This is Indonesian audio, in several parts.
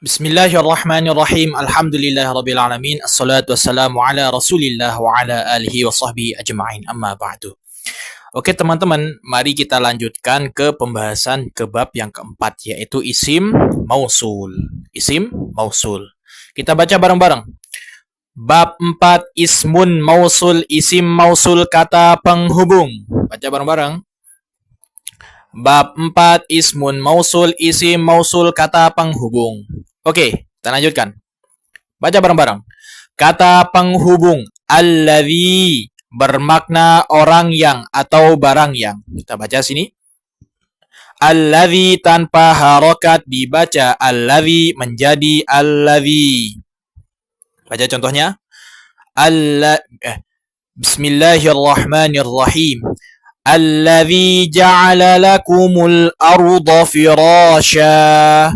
Bismillahirrahmanirrahim. Alhamdulillahirrabbilalamin. Assalatu wassalamu ala rasulillah wa ala alihi wa sahbihi ajma'in. Amma ba'du. Oke teman-teman, mari kita lanjutkan ke pembahasan ke bab yang keempat, yaitu isim mausul. Isim mausul. Kita baca bareng-bareng. Bab 4, ismun mausul, isim mausul kata penghubung. Baca bareng-bareng. Bab 4, ismun mausul, isim mausul kata penghubung. Oke, kita lanjutkan. Baca bareng-bareng. Kata penghubung alladzi bermakna orang yang atau barang yang. Kita baca sini. Alladzi tanpa harokat dibaca alladzi menjadi alladzi. Baca contohnya. Bismillahirrahmanirrahim. Alladzi ja'ala lakumul arda firasha.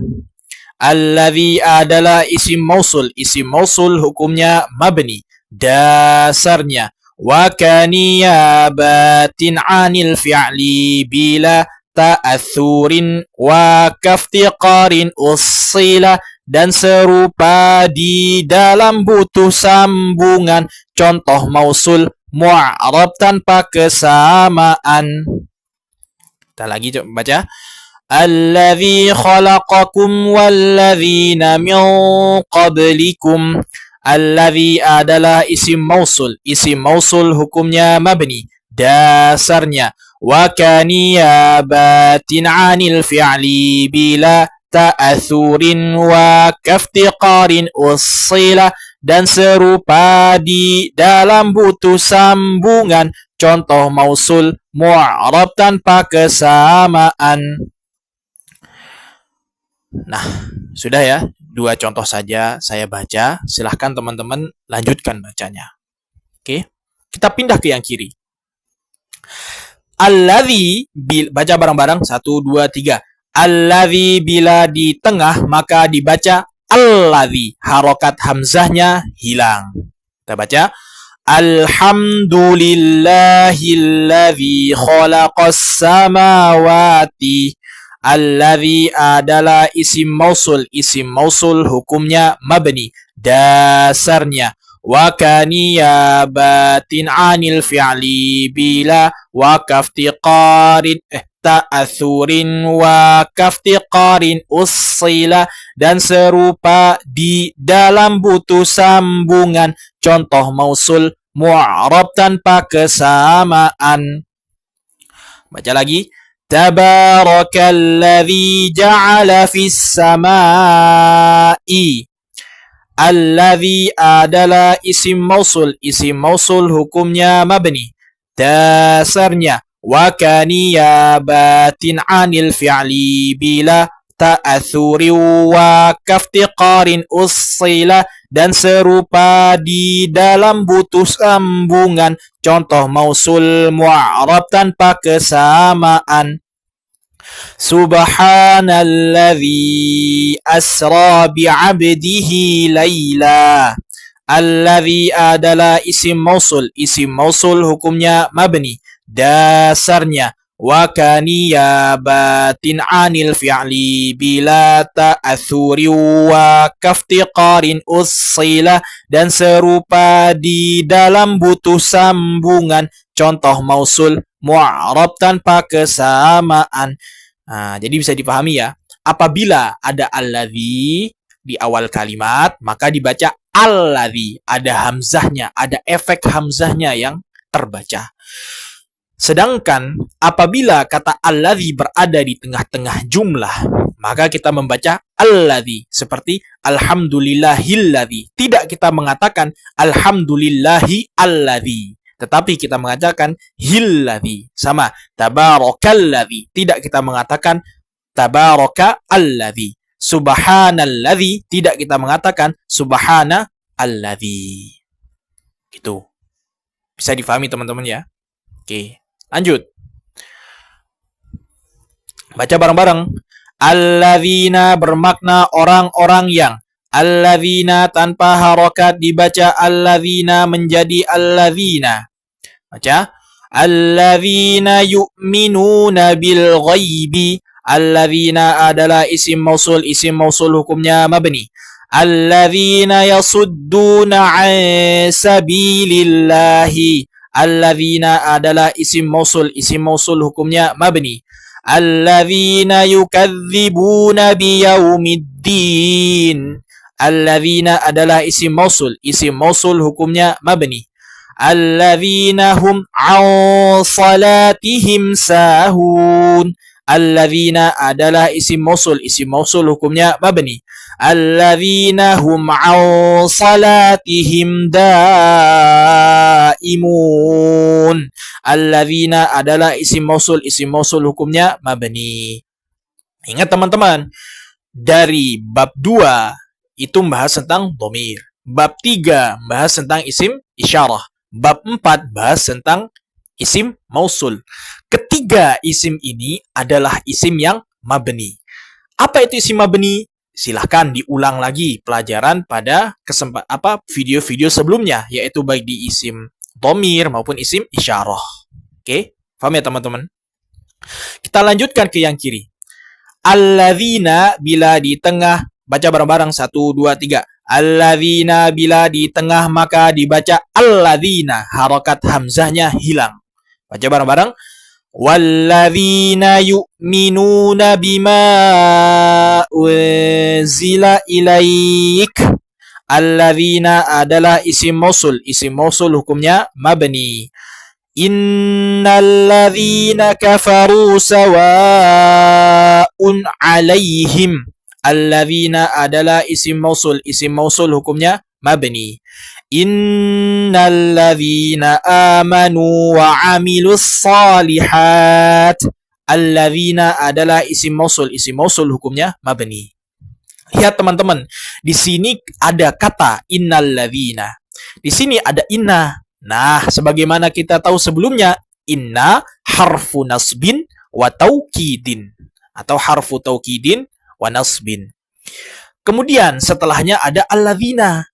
Alladzi adalah isim mausul. Isim mausul hukumnya mabni, dasarnya. Wa kaniyabatin anil fi'li bila ta'athurin wa kaftiqarin ussila, dan serupa di dalam butuh sambungan. Contoh mausul mu'arab tanpa kesamaan. Kita lagi baca. Alladzi khalaqakum walladzina min qablikum. Alladzi adalah isim mausul. Isim mausul hukumnya mabni, dasarnya. Wa kaniyabatin anil fi'li bila ta'athurin wa kaftiqarin ussila, dan serupa di dalam butuh sambungan. Contoh mausul mu'arab tanpa kesamaan. Nah, sudah ya, 2 contoh saja saya baca. Silahkan teman-teman lanjutkan bacanya. Oke, kita pindah ke yang kiri. Alladzi, baca bareng-bareng. 1, 2, 3. Alladzi bila di tengah maka dibaca alladzi. Harokat hamzahnya hilang. Kita baca. Alhamdulillahilladzi khalaqas samawati. Alladzi adalah isim mausul. Isim mausul hukumnya mabni, dasarnya. Wa kaniyabatin anil fi'li bila wa kaftiqarin ta'athurin wa kaftiqarin ussila, dan serupa di dalam butuh sambungan. Contoh mausul mu'arab tanpa kesamaan. Baca lagi. Tabarakalladzi ja'ala fis samai. Alladzi adalah isim mausul. Isim mausul hukumnya mabni, dasarnya. Wa kaniyabatin anil fi'li bila ta'athuri wa kaftiqarin ussila, dan serupa di dalam butuh sambungan. Contoh mausul mu'arab tanpa kesamaan. Subhanalladzi asra bi'abdihi layla. Alladzi adalah isim mausul. Isim mausul hukumnya mabni, dasarnya. Wa kaniyabatin anil fi'li bila ta'athuri wa kaftiqarin ussila, dan serupa di dalam butuh sambungan. Contoh mausul mu'arab tanpa kesamaan. Nah, jadi bisa dipahami ya. Apabila ada alladzi di awal kalimat, maka dibaca alladzi. Ada hamzahnya, ada efek hamzahnya yang terbaca. Sedangkan apabila kata alladzi berada di tengah-tengah jumlah, maka kita membaca alladzi seperti alhamdulillahilladzi. Tidak kita mengatakan alhamdulillahi alladzi, tetapi kita mengatakan hilladzi. Sama tabarakalladzi, tidak kita mengatakan tabaraka alladzi. Subhanalladzi, tidak kita mengatakan subhana alladzi. Gitu. Bisa difahami teman-teman ya? Oke, lanjut. Baca bareng-bareng. Alladzina bermakna orang-orang yang. Alladzina tanpa harokat dibaca alladzina menjadi alladzina. Baca. Alladzina yu'minuna bil ghaibi. Alladzina adalah isim mausul hukumnya mabni. Alladzina yasudduna an sabilillahi. Alladzina adalah isim mausul hukumnya mabni. Alladzina yukadzibuna biyaumiddin. Alladzina adalah isim mausul hukumnya mabni. Alladzina hum an salatihim sahun. Alladzina adalah isim mausul hukumnya mabni. Alladzina hum an salatihim daimun. Alladzina adalah isim mausul hukumnya mabni. Ingat teman-teman, dari bab 2 itu membahas tentang dhamir. Bab 3 membahas tentang isim isyarah. Bab 4 bahas tentang isim mausul. Ketiga isim ini adalah isim yang mabni. Apa itu isim mabni? Silahkan diulang lagi pelajaran pada video-video sebelumnya, yaitu baik di isim dhamir maupun isim isyarah. Oke, paham ya teman-teman? Kita lanjutkan ke yang kiri. Alladzina bila di tengah, baca bareng-barang 1, 2, 3. Alladzina bila di tengah maka dibaca alladzina, harokat hamzahnya hilang. Baca bareng-barang. Walladzina yu'minuna bima unzila ilaik. Alladzina adalah isim mausul hukumnya mabni. Innalladzina kafaru sawa'un alaihim. Alladzina adalah isim mausul hukumnya mabni. Innalladzina amanu wa amilus salihat. Alladzina adalah isim mausul hukumnya mabni. Lihat teman-teman, di sini ada kata innalladzina. Di sini ada inna. Nah, sebagaimana kita tahu sebelumnya, inna harfu nasbin wa taukidin, atau harfu taukidin wa nasbin. Kemudian setelahnya ada alladzina.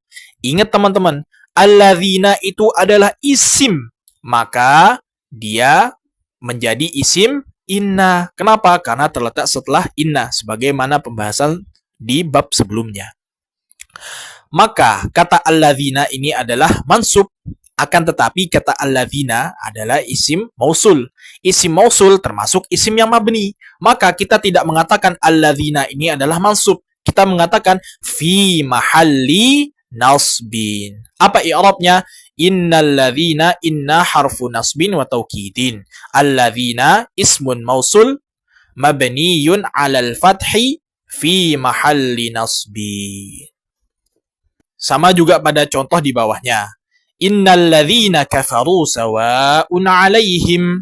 Ingat teman-teman, alladzina itu adalah isim, maka dia menjadi isim inna. Kenapa? Karena terletak setelah inna, sebagaimana pembahasan di bab sebelumnya. Maka kata alladzina ini adalah mansub. Akan tetapi kata alladzina adalah isim mausul. Isim mausul termasuk isim yang mabni. Maka kita tidak mengatakan alladzina ini adalah mansub. Kita mengatakan fi mahalli nasbin. Apa i'rabnya? Innalladzina, inna harfu nasbin wa taukidin. Alladzina ismun mausul mabniyun 'alal fathi fi mahalli nasbin. Sama juga pada contoh di bawahnya. Innalladzina kafaru sawa'un 'alaihim.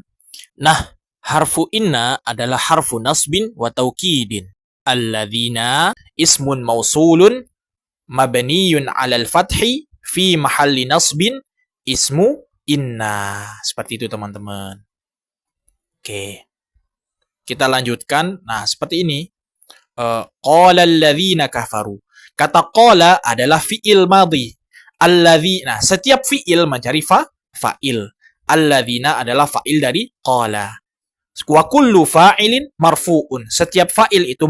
Nah, harfu inna adalah harfu nasbin wa taukidin. Alladzina ismun mausulun mabniyun 'alal fathi fi mahalli nasbin ismu inna. Seperti itu teman-teman. Oke. Kita lanjutkan. Nah, seperti ini. Qala alladzina kafaru. Kata qala adalah fi'il madhi. Alladzina, setiap fi'il mencari fa'il. Alladzina adalah fa'il dari qala. Wa kullu fa'ilin marfu'un. Setiap fa'il itu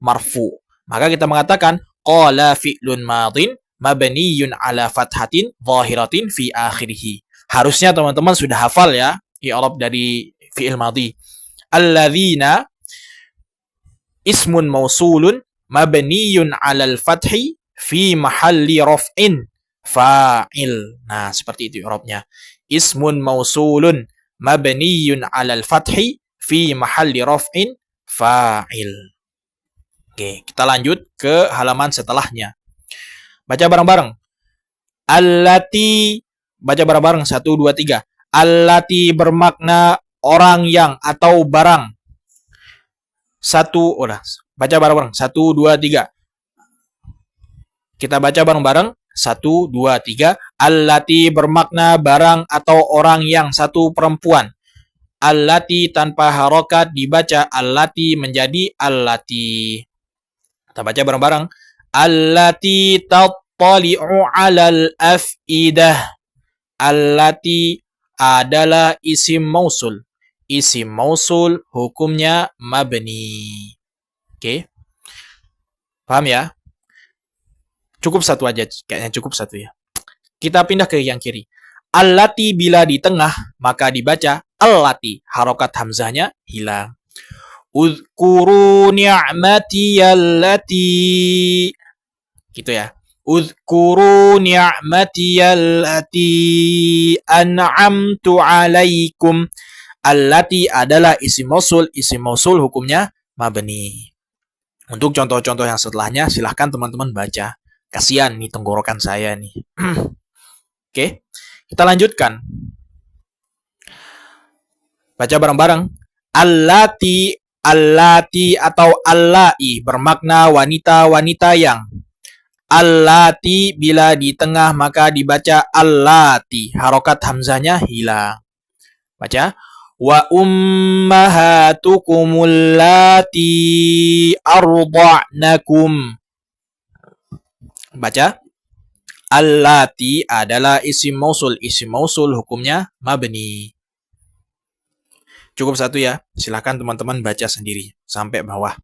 marfu'. Maka kita mengatakan qala fi'lun madhin mabniyun 'ala fathatin zahiratin fi akhirih. Harusnya teman-teman sudah hafal ya i'rab dari fi'il madhi. Alladzina ismun mausulun mabniyun 'alal fathi fi mahalli raf'in fa'il. Nah, seperti itu i'rabnya. Ismun mausulun mabniyun 'alal fathi fi mahalli raf'in fa'il. Oke, kita lanjut ke halaman setelahnya. Baca bareng-bareng. Allati, baca bareng-bareng 1 2 3. Allati bermakna orang yang atau barang. Baca bareng-bareng 1 2 3. Kita baca bareng-bareng 1 2 3. Allati bermakna barang atau orang yang, satu perempuan. Allati tanpa harokat dibaca allati menjadi allati. Kita baca bareng-bareng. Allati tattali'u 'alal af'idah. Allati adalah isim mausul. Isim mausul hukumnya mabni. Oke. Paham ya? Cukup satu aja, kayaknya cukup satu ya. Kita pindah ke yang kiri. Allati bila di tengah, maka dibaca allati. Harokat hamzahnya hilang. Uzkuru ni'mati allati. Gitu ya. Uzkuru ni'mati allati an'amtu alaikum. Allati adalah isim mausul hukumnya mabni. Untuk contoh-contoh yang setelahnya, silahkan teman-teman baca. Kasihan nih tenggorokan saya nih. Oke, kita lanjutkan. Baca bareng-bareng. Allati, allati atau allai bermakna wanita-wanita yang. Allati bila di tengah maka dibaca allati. Harokat hamzahnya hilang. Baca. Wa ummahatukumul lati arda'nakum. Baca. Allati adalah isim mausul. Isim mausul hukumnya mabni. Cukup satu ya. Silahkan teman-teman baca sendiri sampai bawah.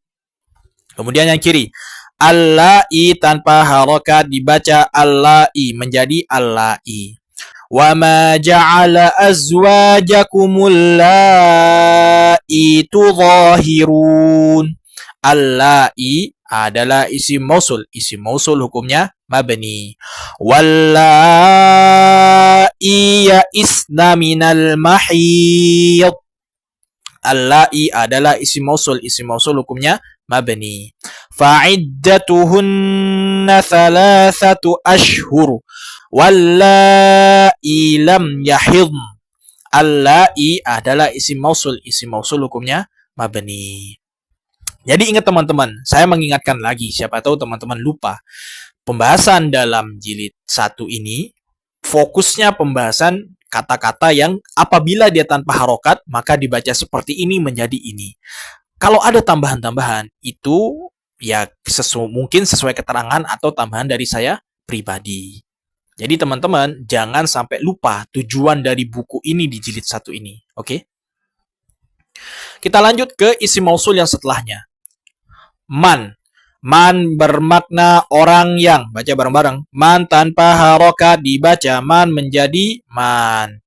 Kemudian yang kiri. Allai tanpa harokat dibaca allai menjadi allai. Wa ma ja'ala azwajakumul lati tudhahirun. Allai adalah isim mausul. Isim mausul hukumnya mabni. Wallai ya'isna minal mahiyad. Allai adalah isim mausul. Isim mausul hukumnya mabni. Fa'iddatuhunna thalathatu ashhur. Wallai lam yahidn. Allai adalah isim mausul. Isim mausul hukumnya mabni. Jadi ingat teman-teman, saya mengingatkan lagi, siapa tahu teman-teman lupa. Pembahasan dalam jilid 1 ini, fokusnya pembahasan kata-kata yang apabila dia tanpa harokat, maka dibaca seperti ini menjadi ini. Kalau ada tambahan-tambahan, itu ya mungkin sesuai keterangan atau tambahan dari saya pribadi. Jadi teman-teman, jangan sampai lupa tujuan dari buku ini di jilid 1 ini. Oke? Kita lanjut ke isim mausul yang setelahnya. Man. Man bermakna orang yang. Baca bareng-bareng. Man tanpa harokat dibaca man menjadi man.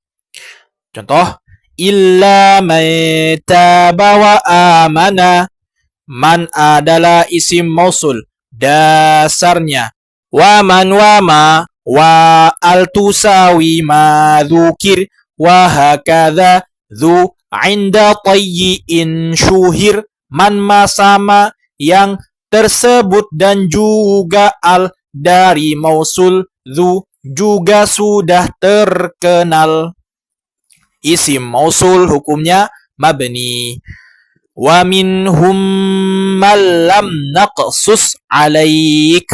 Contoh. Illa maitaba wa amana. Man adalah isim mausul. Dasarnya. Wa man wa ma. Wa al tusawi ma dzukir. Wa hakadha dzu inda tayyi'in syuhir. Man ma sama yang tersebut dan juga al dari mausul dzu juga sudah terkenal. Isim mausul hukumnya mabni. Wa minhum man lam naqsus alaik.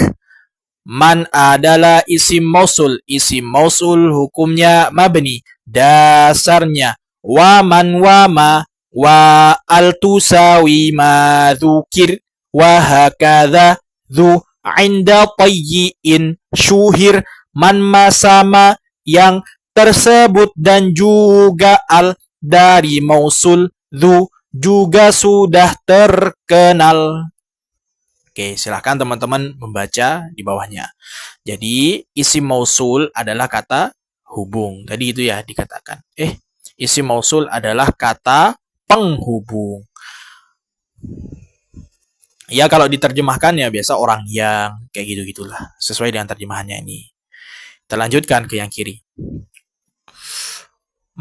Man adalah isim mausul. Isim mausul hukumnya mabni. Dasarnya wa man wa ma wa al tusawi ma dzukir wa hakadha dzu inda tayyi'in syuhir. Man ma sama yang tersebut dan juga al dari mausul dzu juga sudah terkenal. Oke, silahkan teman-teman membaca di bawahnya. Jadi, isim mausul adalah kata hubung. Tadi itu ya dikatakan. Isim mausul adalah kata penghubung. Ya, kalau diterjemahkan ya biasa orang yang, kayak gitu-gitulah. Sesuai dengan terjemahannya ini. Kita lanjutkan ke yang kiri.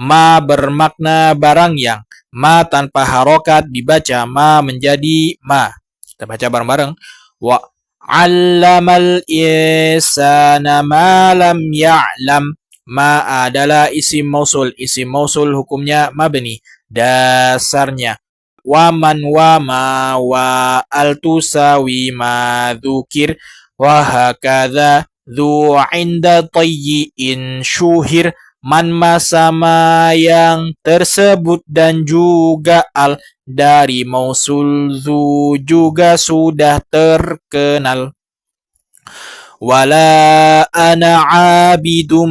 Ma bermakna barang yang. Ma tanpa harokat dibaca ma menjadi ma. Kita baca bareng-bareng. Wa 'allamal insana ma lam ya'lam. Ma adalah isim mausul. Isim mausul hukumnya mabni. Dasarnya wa man wa ma wa al tusawi ma dzukir wa hakadha dzu 'inda tayyi'in syuhir. Man ma sama yang tersebut dan juga al dari mausul dzu juga sudah terkenal. Wala ana 'abidum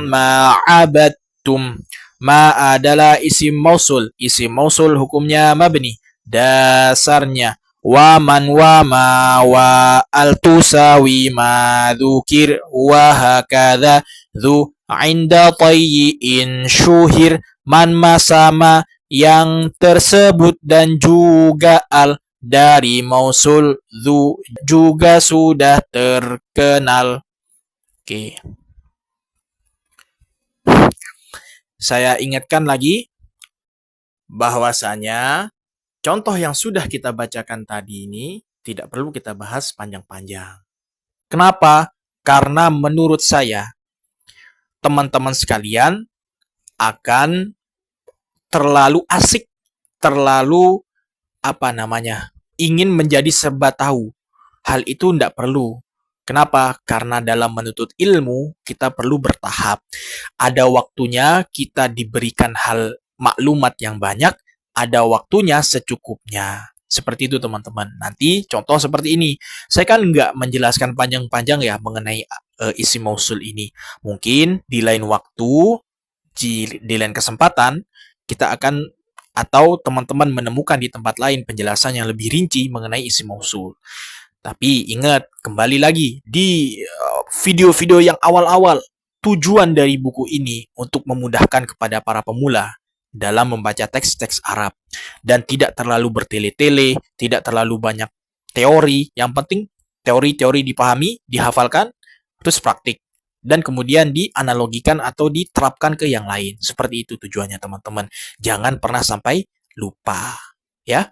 ma 'abadtum. Ma adalah isim mausul. Isim mausul hukumnya mabni. Dasarnya. Wa man wa ma wa al tusawi ma dzukir wa hakadha dzu inda tayyin syuhir man masama yang tersebut dan juga al dari mausul dzu juga sudah terkenal. Oke. Saya ingatkan lagi bahwasanya contoh yang sudah kita bacakan tadi ini tidak perlu kita bahas panjang-panjang. Kenapa? Karena menurut saya teman-teman sekalian akan terlalu asik, terlalu ingin menjadi serba tahu. Hal itu tidak perlu. Kenapa? Karena dalam menuntut ilmu, kita perlu bertahap. Ada waktunya kita diberikan hal maklumat yang banyak, ada waktunya secukupnya. Seperti itu teman-teman. Nanti contoh seperti ini. Saya kan nggak menjelaskan panjang-panjang ya mengenai isim mausul ini. Mungkin di lain waktu, di lain kesempatan, kita akan atau teman-teman menemukan di tempat lain penjelasan yang lebih rinci mengenai isim mausul. Tapi ingat, kembali lagi di video-video yang awal-awal, tujuan dari buku ini untuk memudahkan kepada para pemula dalam membaca teks-teks Arab. Dan tidak terlalu bertele-tele, tidak terlalu banyak teori. Yang penting teori-teori dipahami, dihafalkan, terus praktik. Dan kemudian dianalogikan atau diterapkan ke yang lain. Seperti itu tujuannya teman-teman. Jangan pernah sampai lupa. Ya.